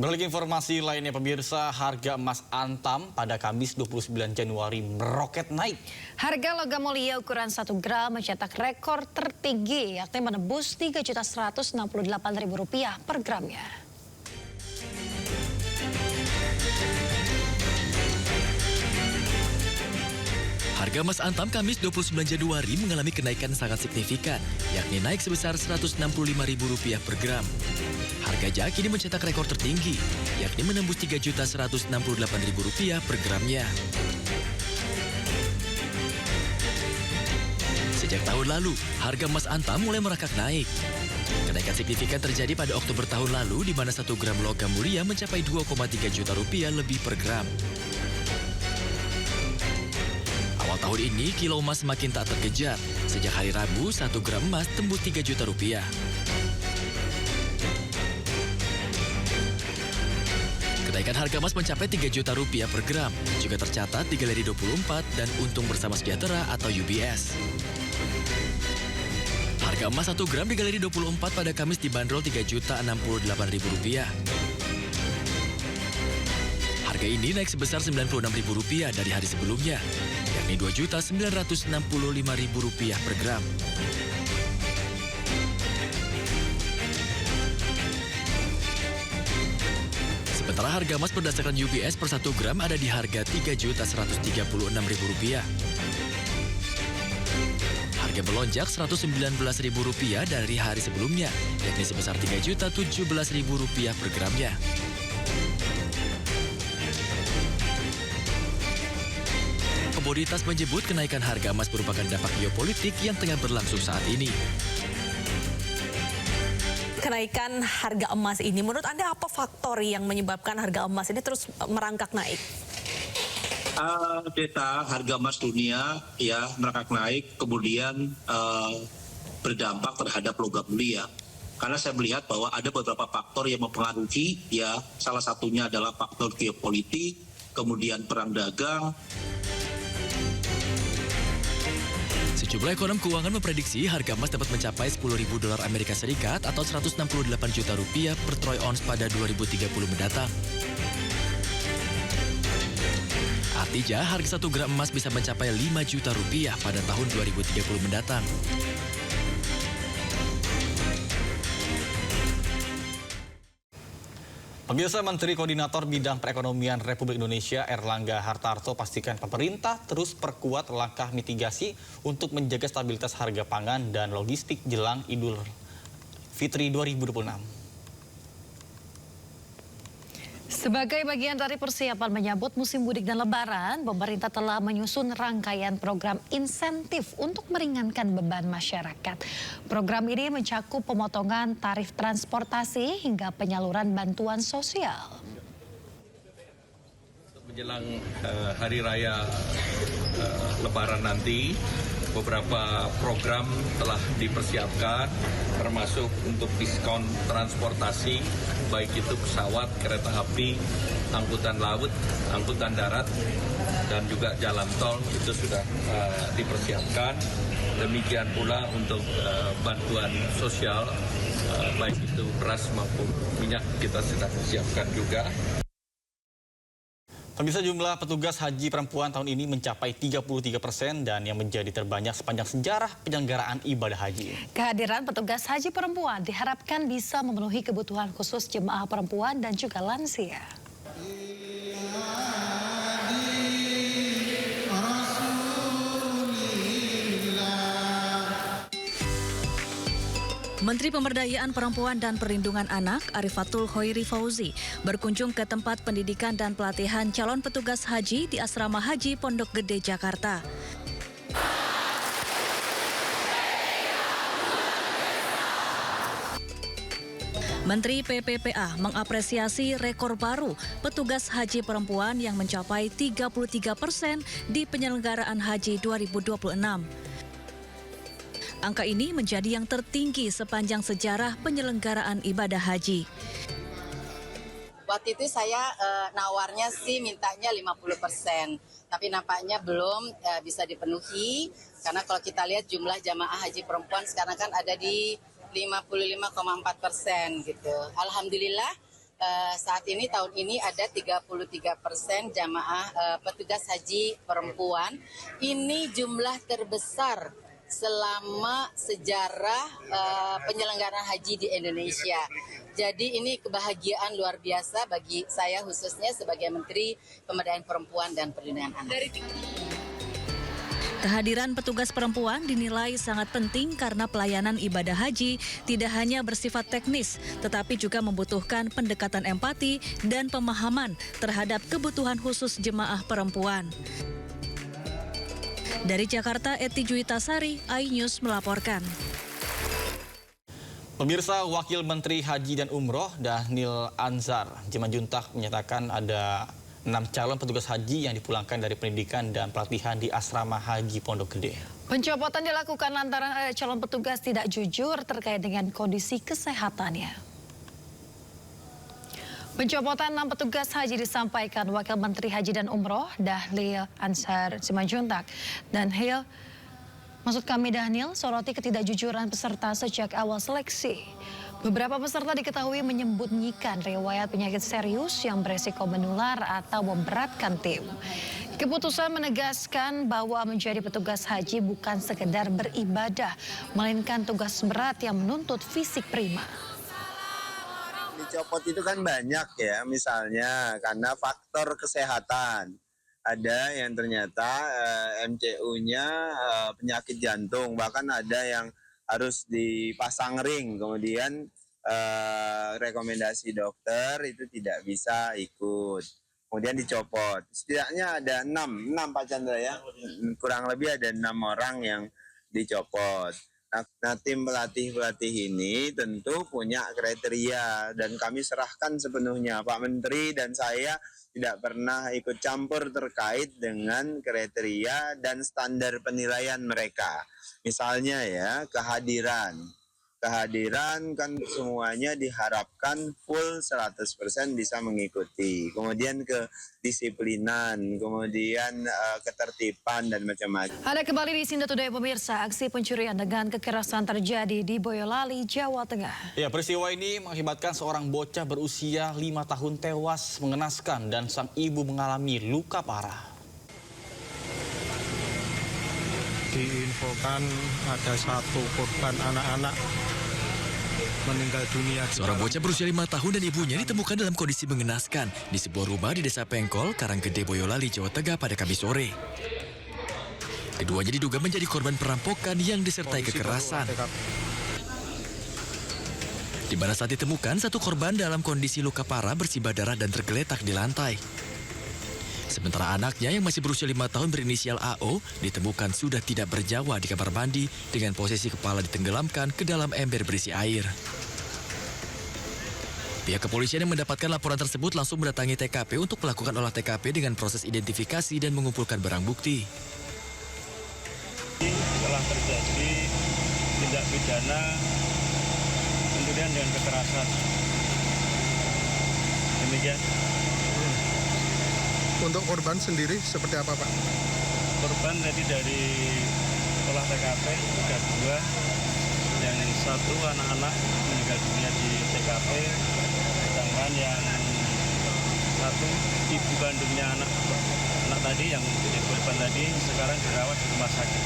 Beralih informasi lainnya pemirsa, harga emas Antam pada Kamis 29 Januari meroket naik. Harga logam mulia ukuran 1 gram mencetak rekor tertinggi, yakni menembus Rp3.168.000 per gramnya. Harga emas Antam Kamis 29 Januari mengalami kenaikan sangat signifikan, yakni naik sebesar Rp165.000 per gram. Harga JA kini mencetak rekor tertinggi, yakni menembus Rp3.168.000 per gramnya. Sejak tahun lalu, harga emas Antam mulai merangkak naik. Kenaikan signifikan terjadi pada Oktober tahun lalu, di mana 1 gram logam mulia mencapai Rp2,3 juta lebih per gram. Awal tahun ini, kilo emas semakin tak terkejar. Sejak hari Rabu, 1 gram emas tembus Rp3 juta. Kenaikan harga emas mencapai Rp3 juta per gram. Juga tercatat di Galeri 24 dan Untung Bersama Sejahtera atau UBS. Harga emas 1 gram di Galeri 24 pada Kamis dibanderol Rp3.068.000. Harga ini naik sebesar Rp96.000 dari hari sebelumnya, yakni Rp2.965.000 per gram. Sementara harga emas berdasarkan UBS per 1 gram ada di harga Rp3.136.000. Harga melonjak Rp119.000 dari hari sebelumnya, yakni sebesar Rp3.017.000 per gramnya. Komoditas menyebut kenaikan harga emas merupakan dampak geopolitik yang tengah berlangsung saat ini. Kenaikan harga emas ini, menurut Anda apa faktor yang menyebabkan harga emas ini terus merangkak naik? Harga emas dunia ya merangkak naik, kemudian berdampak terhadap logam mulia. Karena saya melihat bahwa ada beberapa faktor yang mempengaruhi, ya salah satunya adalah faktor geopolitik, kemudian perang dagang. Sejumlah ekonom keuangan memprediksi harga emas dapat mencapai $10.000 Amerika Serikat atau Rp168 juta per troy ounce pada 2030 mendatang. Artinya, harga 1 gram emas bisa mencapai Rp5 juta pada tahun 2030 mendatang. Pemirsa, Menteri Koordinator Bidang Perekonomian Republik Indonesia Erlangga Hartarto pastikan pemerintah terus perkuat langkah mitigasi untuk menjaga stabilitas harga pangan dan logistik jelang Idul Fitri 2026. Sebagai bagian dari persiapan menyambut musim mudik dan lebaran, pemerintah telah menyusun rangkaian program insentif untuk meringankan beban masyarakat. Program ini mencakup pemotongan tarif transportasi hingga penyaluran bantuan sosial. Menjelang hari raya lebaran nanti, beberapa program telah dipersiapkan, termasuk untuk diskon transportasi, baik itu pesawat, kereta api, angkutan laut, angkutan darat, dan juga jalan tol itu sudah dipersiapkan. Demikian pula untuk bantuan sosial, baik itu beras maupun minyak kita sudah siapkan juga. Pemirsa, jumlah petugas haji perempuan tahun ini mencapai 33% dan yang menjadi terbanyak sepanjang sejarah penyelenggaraan ibadah haji. Kehadiran petugas haji perempuan diharapkan bisa memenuhi kebutuhan khusus jemaah perempuan dan juga lansia. Menteri Pemberdayaan Perempuan dan Perlindungan Anak Arifatul Khoiri Fauzi berkunjung ke tempat pendidikan dan pelatihan calon petugas haji di Asrama Haji Pondok Gede, Jakarta. Menteri PPPA mengapresiasi rekor baru petugas haji perempuan yang mencapai 33% di penyelenggaraan haji 2026. Angka ini menjadi yang tertinggi sepanjang sejarah penyelenggaraan ibadah haji. Waktu itu saya nawarnya sih mintanya 50%, tapi nampaknya belum bisa dipenuhi. Karena kalau kita lihat jumlah jamaah haji perempuan sekarang kan ada di 55,4% gitu. Alhamdulillah saat ini tahun ini ada 33% jamaah petugas haji perempuan. Ini jumlah terbesar selama sejarah penyelenggaraan haji di Indonesia. Jadi ini kebahagiaan luar biasa bagi saya khususnya sebagai Menteri Pemberdayaan Perempuan dan Perlindungan Anak. Kehadiran petugas perempuan dinilai sangat penting karena pelayanan ibadah haji tidak hanya bersifat teknis, tetapi juga membutuhkan pendekatan empati dan pemahaman terhadap kebutuhan khusus jemaah perempuan. Dari Jakarta, Eti Juwitasari, iNews melaporkan. Pemirsa, Wakil Menteri Haji dan Umroh Dhanil Anzar Simanjuntak menyatakan ada 6 calon petugas haji yang dipulangkan dari pendidikan dan pelatihan di Asrama Haji Pondok Gede. Pencopotan dilakukan lantaran ada calon petugas tidak jujur terkait dengan kondisi kesehatannya. Pencopotan 6 petugas haji disampaikan Wakil Menteri Haji dan Umroh Dhanil Anzar Simanjuntak. Dhanil soroti ketidakjujuran peserta sejak awal seleksi. Beberapa peserta diketahui menyembunyikan riwayat penyakit serius yang beresiko menular atau memberatkan tim. Keputusan menegaskan bahwa menjadi petugas haji bukan sekedar beribadah, melainkan tugas berat yang menuntut fisik prima. Dicopot itu kan banyak ya, misalnya karena faktor kesehatan. Ada yang ternyata MCU-nya penyakit jantung, bahkan ada yang harus dipasang ring, kemudian rekomendasi dokter itu tidak bisa ikut, kemudian dicopot. Setidaknya ada 6 Pak Chandra ya, kurang lebih ada 6 orang yang dicopot. Nah, tim pelatih ini tentu punya kriteria dan kami serahkan sepenuhnya. Pak Menteri dan saya tidak pernah ikut campur terkait dengan kriteria dan standar penilaian mereka. Misalnya ya, kehadiran kan semuanya diharapkan full 100% bisa mengikuti. Kemudian kedisiplinan, kemudian ketertiban dan macam-macam. Ada kembali di Sinda Today pemirsa, aksi pencurian dengan kekerasan terjadi di Boyolali, Jawa Tengah. Ya, peristiwa ini mengakibatkan seorang bocah berusia 5 tahun tewas mengenaskan dan sang ibu mengalami luka parah. Diinfokan ada 1 korban anak-anak meninggal dunia. Seorang bocah berusia 5 tahun dan ibunya ditemukan dalam kondisi mengenaskan di sebuah rumah di Desa Pengkol, Karanggede, Boyolali, Jawa Tengah pada Kamis sore. Keduanya diduga menjadi korban perampokan yang disertai kekerasan. Di mana saat ditemukan, satu korban dalam kondisi luka parah bersimbah darah dan tergeletak di lantai. Sementara anaknya yang masih berusia 5 tahun berinisial AO ditemukan sudah tidak berjawa di kamar mandi dengan posisi kepala ditenggelamkan ke dalam ember berisi air. Pihak kepolisian yang mendapatkan laporan tersebut langsung mendatangi TKP untuk melakukan olah TKP dengan proses identifikasi dan mengumpulkan barang bukti. Telah terjadi tindak pidana pencurian dengan kekerasan. Demikian. Untuk korban sendiri seperti apa, Pak? Korban tadi dari olah TKP ada 2, yang 1 anak-anak meninggal dunia di TKP, sedangkan yang 1 ibu kandungnya anak tadi yang menjadi korban tadi sekarang dirawat di rumah sakit.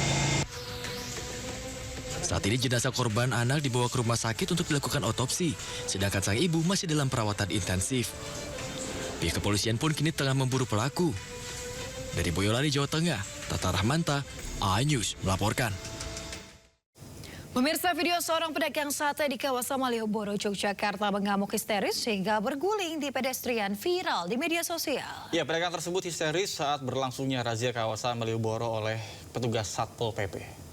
Saat ini jenazah korban anak dibawa ke rumah sakit untuk dilakukan otopsi, sedangkan sang ibu masih dalam perawatan intensif. Pihak kepolisian pun kini tengah memburu pelaku. Dari Boyolali, Jawa Tengah, Tata Rahmanta, iNews melaporkan. Pemirsa, video seorang pedagang sate di kawasan Malioboro, Yogyakarta mengamuk histeris sehingga berguling di pedestrian viral di media sosial. Ya, pedagang tersebut histeris saat berlangsungnya razia kawasan Malioboro oleh petugas Satpol PP.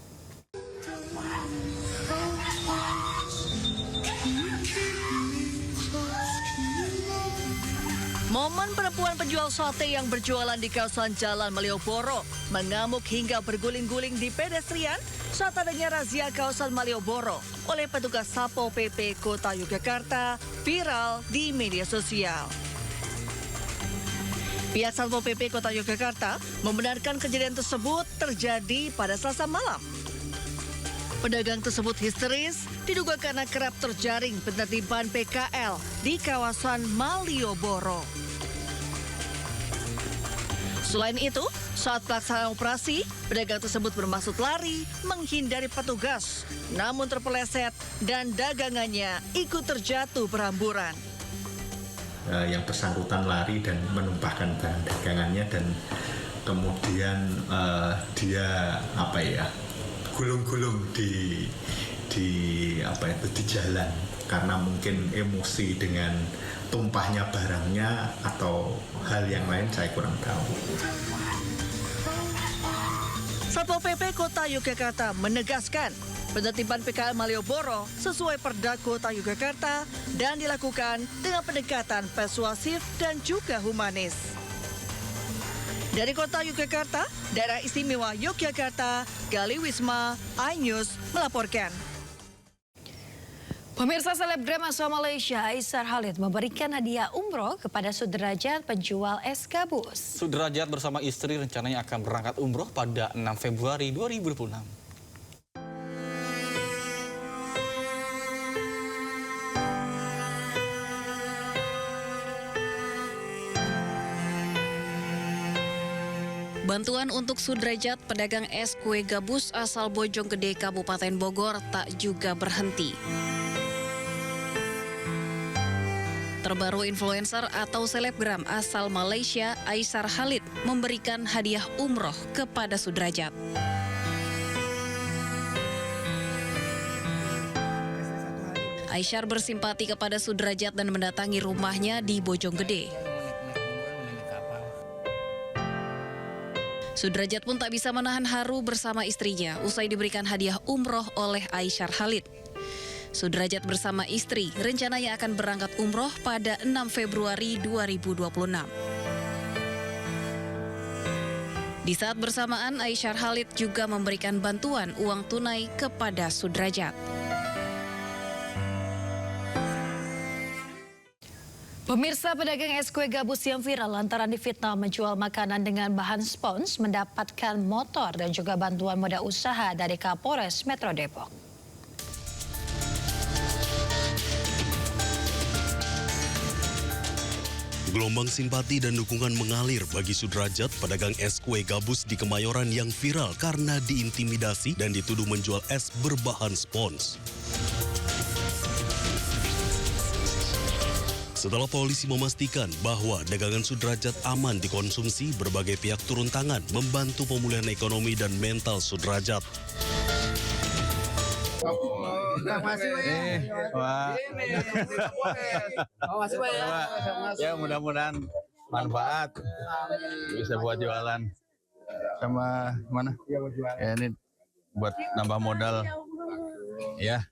Momen perempuan penjual sate yang berjualan di kawasan Jalan Malioboro mengamuk hingga berguling-guling di pedestrian saat adanya razia kawasan Malioboro oleh petugas Satpol PP Kota Yogyakarta viral di media sosial. Pihak Satpol PP Kota Yogyakarta membenarkan kejadian tersebut terjadi pada Selasa malam. Pedagang tersebut histeris diduga karena kerap terjaring penertiban PKL di kawasan Malioboro. Selain itu, saat pelaksanaan operasi, pedagang tersebut bermaksud lari menghindari petugas, namun terpeleset dan dagangannya ikut terjatuh berhamburan. Yang bersangkutan lari dan menumpahkan barang dagangannya dan kemudian dia gulung-gulung di jalan karena mungkin emosi dengan tumpahnya barangnya atau hal yang lain saya kurang tahu. Satpol PP Kota Yogyakarta menegaskan penertiban PKL Malioboro sesuai Perda Kota Yogyakarta dan dilakukan dengan pendekatan persuasif dan juga humanis. Dari Kota Yogyakarta, Daerah Istimewa Yogyakarta, Gali Wisma, iNews melaporkan. Pemirsa, selebgram asal Malaysia Aishar Khalid memberikan hadiah umroh kepada Sudrajat penjual es gabus. Sudrajat bersama istri rencananya akan berangkat umroh pada 6 Februari 2026. Bantuan untuk Sudrajat, pedagang es kue gabus asal Bojonggede, Kabupaten Bogor, tak juga berhenti. Terbaru influencer atau selebgram asal Malaysia, Aishar Khalid, memberikan hadiah umroh kepada Sudrajat. Aishar bersimpati kepada Sudrajat dan mendatangi rumahnya di Bojonggede. Sudrajat pun tak bisa menahan haru bersama istrinya usai diberikan hadiah umroh oleh Aishar Khalid. Sudrajat bersama istri rencananya akan berangkat umroh pada 6 Februari 2026. Di saat bersamaan, Aishar Khalid juga memberikan bantuan uang tunai kepada Sudrajat. Pemirsa, pedagang es kue gabus yang viral lantaran difitnah menjual makanan dengan bahan spons mendapatkan motor dan juga bantuan modal usaha dari Kapolres Metro Depok. Gelombang simpati dan dukungan mengalir bagi Sudrajat, pedagang es kue gabus di Kemayoran yang viral karena diintimidasi dan dituduh menjual es berbahan spons. Setelah polisi memastikan bahwa dagangan Sudrajat aman dikonsumsi, berbagai pihak turun tangan membantu pemulihan ekonomi dan mental Sudrajat. Ya, mudah-mudahan manfaat bisa buat jualan sama mana? Ya, ini buat nambah modal. Ya.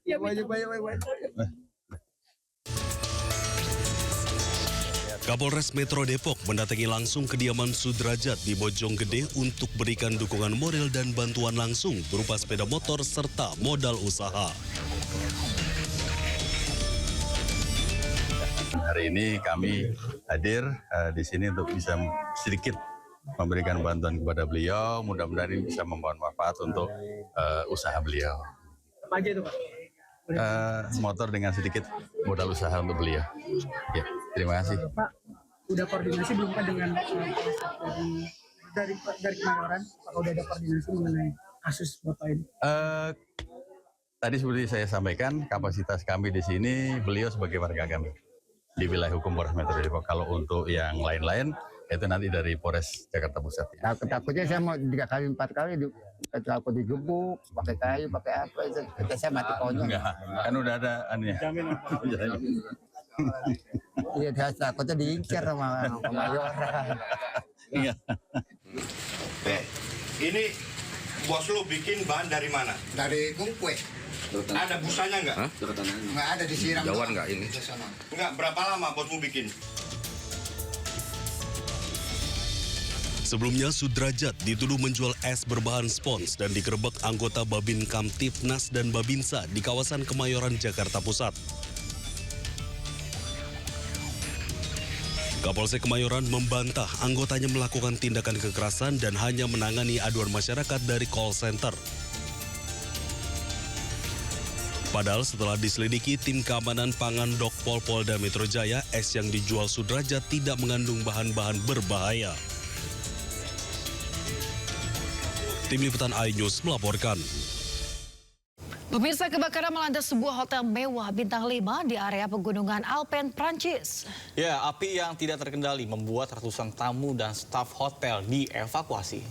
Kapolres Metro Depok mendatangi langsung kediaman Sudrajat di Bojonggede untuk berikan dukungan moral dan bantuan langsung berupa sepeda motor serta modal usaha. Hari ini kami hadir di sini untuk bisa sedikit memberikan bantuan kepada beliau. Mudah-mudahan ini bisa membawa manfaat untuk usaha beliau. Apa aja itu, Pak? Motor dengan sedikit modal usaha untuk beliau. Ya, terima kasih. Pak, udah koordinasi belum Pak dengan dari Kemayoran? Apakah udah ada koordinasi mengenai kasus Bapak ini? Tadi seperti saya sampaikan, kapasitas kami di sini, beliau sebagai warga kami di wilayah hukum Polres Metro Depok. Kalau untuk yang lain-lain, itu nanti dari Polres Jakarta Pusat. Takutnya saya mau 3 kali 4 kali takut digebuk, pakai kayu, pakai apa itu. Kita saya mati konyol. Enggak, kan udah ada anunya. Iya, takutnya diincar sama Kemayoran. Iya. Ini bos lu bikin bahan dari mana? Dari kue. Ada busanya nggak? Nggak ada, disiram. Jauhan nggak ini? Nggak, berapa lama bosmu bikin? Sebelumnya, Sudrajat dituduh menjual es berbahan spons dan digerebek anggota Babin Kamtipnas dan Babinsa di kawasan Kemayoran, Jakarta Pusat. Kapolsek Kemayoran membantah anggotanya melakukan tindakan kekerasan dan hanya menangani aduan masyarakat dari call center. Padahal setelah diselidiki tim keamanan pangan Dokpol Polda Metro Jaya, es yang dijual Sudrajat tidak mengandung bahan-bahan berbahaya. Tim Liputan iNews melaporkan. Pemirsa, kebakaran melanda sebuah hotel mewah bintang 5 di area pegunungan Alpen, Prancis. Ya, api yang tidak terkendali membuat ratusan tamu dan staf hotel dievakuasi.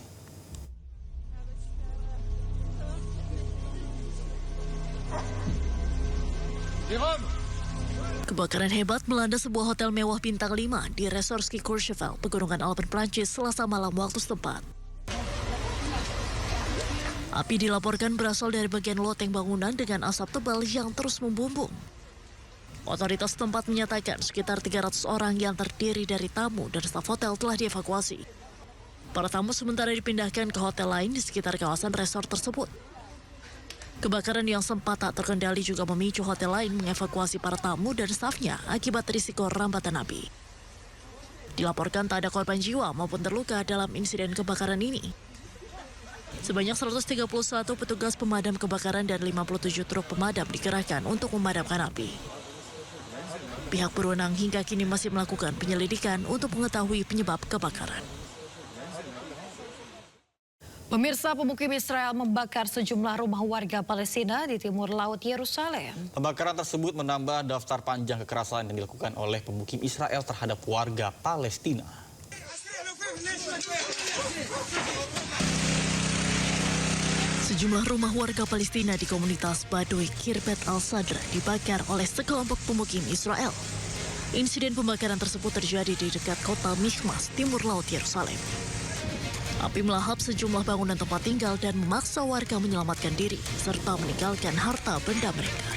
Kebakaran hebat melanda sebuah hotel mewah bintang 5 di Resort Ski Courchevel, pegunungan Alpen, Prancis, Selasa malam waktu setempat. Api dilaporkan berasal dari bagian loteng bangunan dengan asap tebal yang terus membumbung. Otoritas setempat menyatakan sekitar 300 orang yang terdiri dari tamu dan staf hotel telah dievakuasi. Para tamu sementara dipindahkan ke hotel lain di sekitar kawasan resort tersebut. Kebakaran yang sempat tak terkendali juga memicu hotel lain mengevakuasi para tamu dan stafnya akibat risiko rambatan api. Dilaporkan tak ada korban jiwa maupun terluka dalam insiden kebakaran ini. Sebanyak 131 petugas pemadam kebakaran dan 57 truk pemadam dikerahkan untuk memadamkan api. Pihak berwenang hingga kini masih melakukan penyelidikan untuk mengetahui penyebab kebakaran. Pemirsa, pemukim Israel membakar sejumlah rumah warga Palestina di timur laut Yerusalem. Pembakaran tersebut menambah daftar panjang kekerasan yang dilakukan oleh pemukim Israel terhadap warga Palestina. Sejumlah rumah warga Palestina di komunitas Baduy Kirbet al-Sadr dibakar oleh sekelompok pemukim Israel. Insiden pembakaran tersebut terjadi di dekat kota Michmas, timur laut Yerusalem. Api melahap sejumlah bangunan tempat tinggal dan memaksa warga menyelamatkan diri serta meninggalkan harta benda mereka.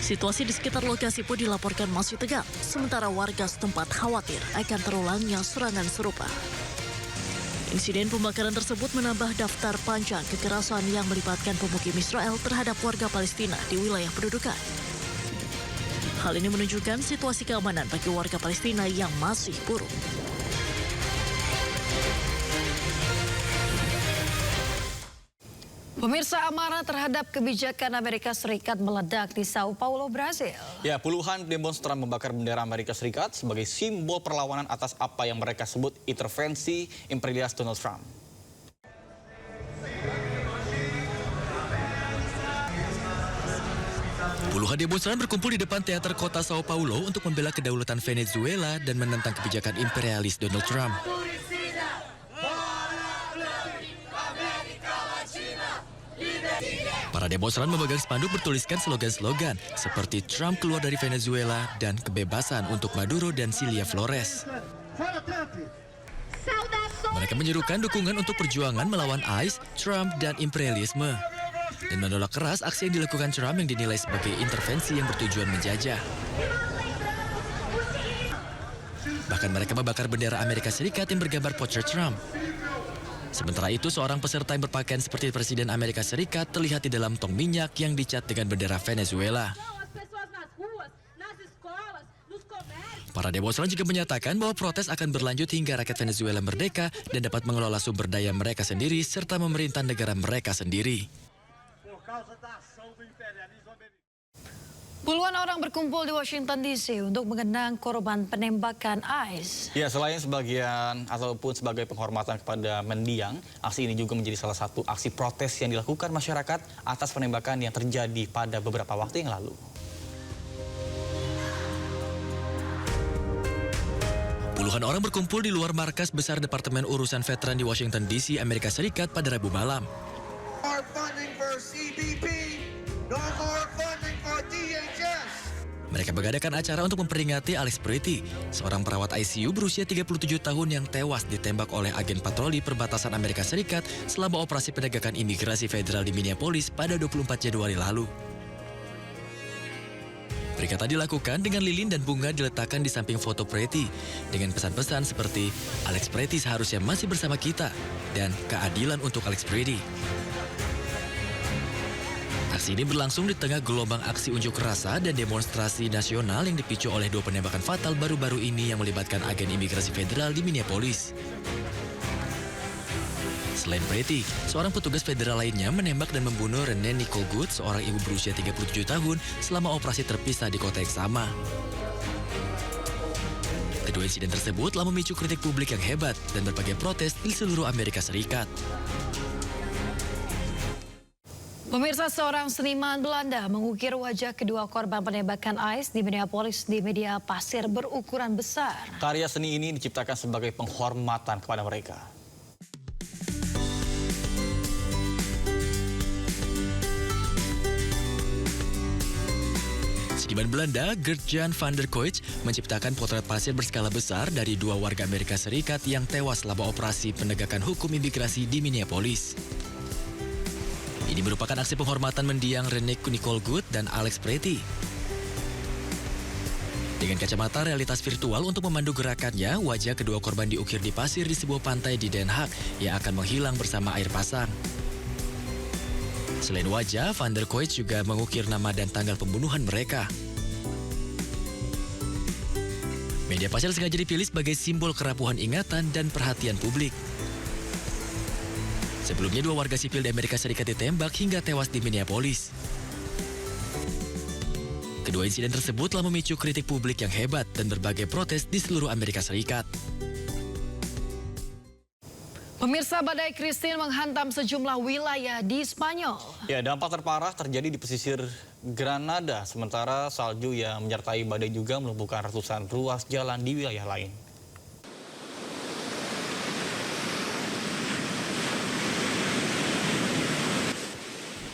Situasi di sekitar lokasi pun dilaporkan masih tegang, sementara warga setempat khawatir akan terulangnya serangan serupa. Insiden pembakaran tersebut menambah daftar panjang kekerasan yang melibatkan pemukim Israel terhadap warga Palestina di wilayah pendudukan. Hal ini menunjukkan situasi keamanan bagi warga Palestina yang masih buruk. Pemirsa, amarah terhadap kebijakan Amerika Serikat meledak di Sao Paulo, Brasil. Ya, puluhan demonstran membakar bendera Amerika Serikat sebagai simbol perlawanan atas apa yang mereka sebut intervensi imperialis Donald Trump. Puluhan demonstran berkumpul di depan teater kota Sao Paulo untuk membela kedaulatan Venezuela dan menentang kebijakan imperialis Donald Trump. Para demonstran memegang spanduk bertuliskan slogan-slogan seperti Trump keluar dari Venezuela dan kebebasan untuk Maduro dan Cilia Flores. Mereka menyerukan dukungan untuk perjuangan melawan ICE, Trump, dan imperialisme. Dan menolak keras aksi yang dilakukan Trump yang dinilai sebagai intervensi yang bertujuan menjajah. Bahkan mereka membakar bendera Amerika Serikat yang bergambar potret Trump. Sementara itu, seorang peserta yang berpakaian seperti Presiden Amerika Serikat terlihat di dalam tong minyak yang dicat dengan bendera Venezuela. Para demonstran juga menyatakan bahwa protes akan berlanjut hingga rakyat Venezuela merdeka dan dapat mengelola sumber daya mereka sendiri serta memerintah negara mereka sendiri. Puluhan orang berkumpul di Washington DC untuk mengenang korban penembakan ICE. Ya, selain sebagian ataupun sebagai penghormatan kepada mendiang, aksi ini juga menjadi salah satu aksi protes yang dilakukan masyarakat atas penembakan yang terjadi pada beberapa waktu yang lalu. Puluhan orang berkumpul di luar markas besar Departemen Urusan Veteran di Washington DC, Amerika Serikat pada Rabu malam. Mereka mengadakan acara untuk memperingati Alex Pretty, seorang perawat ICU berusia 37 tahun yang tewas ditembak oleh agen patroli perbatasan Amerika Serikat selama operasi penegakan imigrasi federal di Minneapolis pada 24 Januari lalu. Peringatan dilakukan dengan lilin dan bunga diletakkan di samping foto Pretty dengan pesan-pesan seperti Alex Pretty seharusnya masih bersama kita dan keadilan untuk Alex Pretty. Aksi ini berlangsung di tengah gelombang aksi unjuk rasa dan demonstrasi nasional yang dipicu oleh dua penembakan fatal baru-baru ini yang melibatkan agen imigrasi federal di Minneapolis. Selain Preti, seorang petugas federal lainnya menembak dan membunuh Renee Nicole Good, seorang ibu berusia 37 tahun, selama operasi terpisah di kota yang sama. Kedua insiden tersebut telah memicu kritik publik yang hebat dan berbagai protes di seluruh Amerika Serikat. Pemirsa, seorang seniman Belanda mengukir wajah kedua korban penembakan ICE di Minneapolis di media pasir berukuran besar. Karya seni ini diciptakan sebagai penghormatan kepada mereka. Seniman Belanda Gert-Jan van der Kooi menciptakan potret pasir berskala besar dari dua warga Amerika Serikat yang tewas selama operasi penegakan hukum imigrasi di Minneapolis. Ini merupakan aksi penghormatan mendiang Renee Nicole Good dan Alex Preti. Dengan kacamata realitas virtual untuk memandu gerakannya, wajah kedua korban diukir di pasir di sebuah pantai di Den Haag yang akan menghilang bersama air pasang. Selain wajah, Van der Kooi juga mengukir nama dan tanggal pembunuhan mereka. Media pasir sengaja dipilih sebagai simbol kerapuhan ingatan dan perhatian publik. Sebelumnya, dua warga sipil di Amerika Serikat ditembak hingga tewas di Minneapolis. Kedua insiden tersebut telah memicu kritik publik yang hebat dan berbagai protes di seluruh Amerika Serikat. Pemirsa, badai Christine menghantam sejumlah wilayah di Spanyol. Ya, dampak terparah terjadi di pesisir Granada, sementara salju yang menyertai badai juga melumpuhkan ratusan ruas jalan di wilayah lain.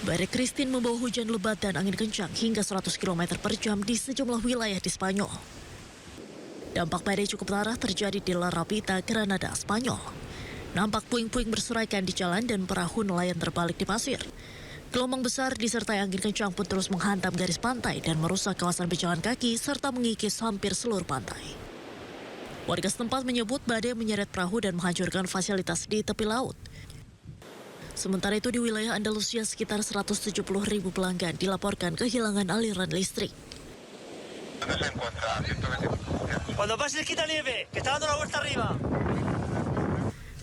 Badai Christine membawa hujan lebat dan angin kencang hingga 100 km per jam di sejumlah wilayah di Spanyol. Dampak badai cukup parah terjadi di La Rabita, Granada, Spanyol. Nampak puing-puing berserakan di jalan dan perahu nelayan terbalik di pasir. Gelombang besar disertai angin kencang pun terus menghantam garis pantai dan merusak kawasan pejalan kaki serta mengikis hampir seluruh pantai. Warga setempat menyebut badai menyeret perahu dan menghancurkan fasilitas di tepi laut. Sementara itu di wilayah Andalusia sekitar 170.000 pelanggan dilaporkan kehilangan aliran listrik.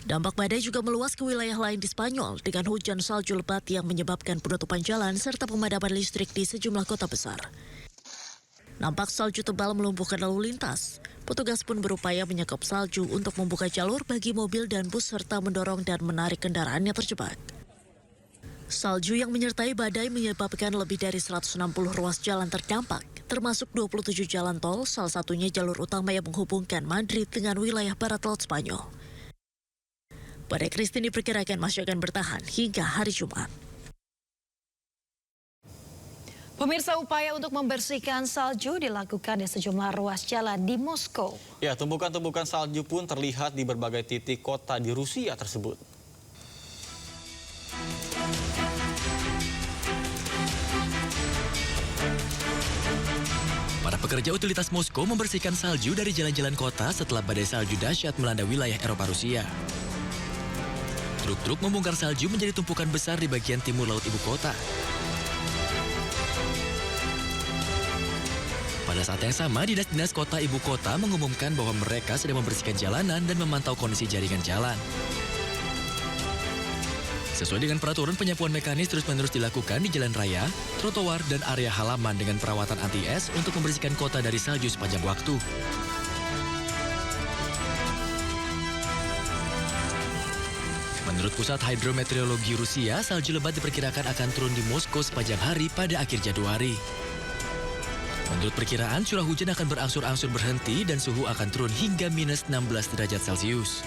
Dampak badai juga meluas ke wilayah lain di Spanyol dengan hujan salju lebat yang menyebabkan penutupan jalan serta pemadaman listrik di sejumlah kota besar. Nampak salju tebal melumpuhkan lalu lintas. Petugas pun berupaya menyekop salju untuk membuka jalur bagi mobil dan bus serta mendorong dan menarik kendaraan yang terjebak. Salju yang menyertai badai menyebabkan lebih dari 160 ruas jalan terdampak, termasuk 27 jalan tol, salah satunya jalur utama yang menghubungkan Madrid dengan wilayah barat laut Spanyol. Badai Christine diperkirakan masih akan bertahan hingga hari Jumat. Pemirsa, upaya untuk membersihkan salju dilakukan di sejumlah ruas jalan di Moskow. Ya, tumpukan-tumpukan salju pun terlihat di berbagai titik kota di Rusia tersebut. Para pekerja utilitas Moskow membersihkan salju dari jalan-jalan kota setelah badai salju dahsyat melanda wilayah Eropa Rusia. Truk-truk membongkar salju menjadi tumpukan besar di bagian timur laut ibu kota. Pada saat yang sama, dinas-dinas kota ibu kota mengumumkan bahwa mereka sedang membersihkan jalanan dan memantau kondisi jaringan jalan. Sesuai dengan peraturan, penyapuan mekanis terus-menerus dilakukan di jalan raya, trotoar, dan area halaman dengan perawatan anti-es untuk membersihkan kota dari salju sepanjang waktu. Menurut Pusat Hidrometeorologi Rusia, salju lebat diperkirakan akan turun di Moskow sepanjang hari pada akhir Januari. Menurut perkiraan, curah hujan akan berangsur-angsur berhenti dan suhu akan turun hingga minus 16 derajat Celcius.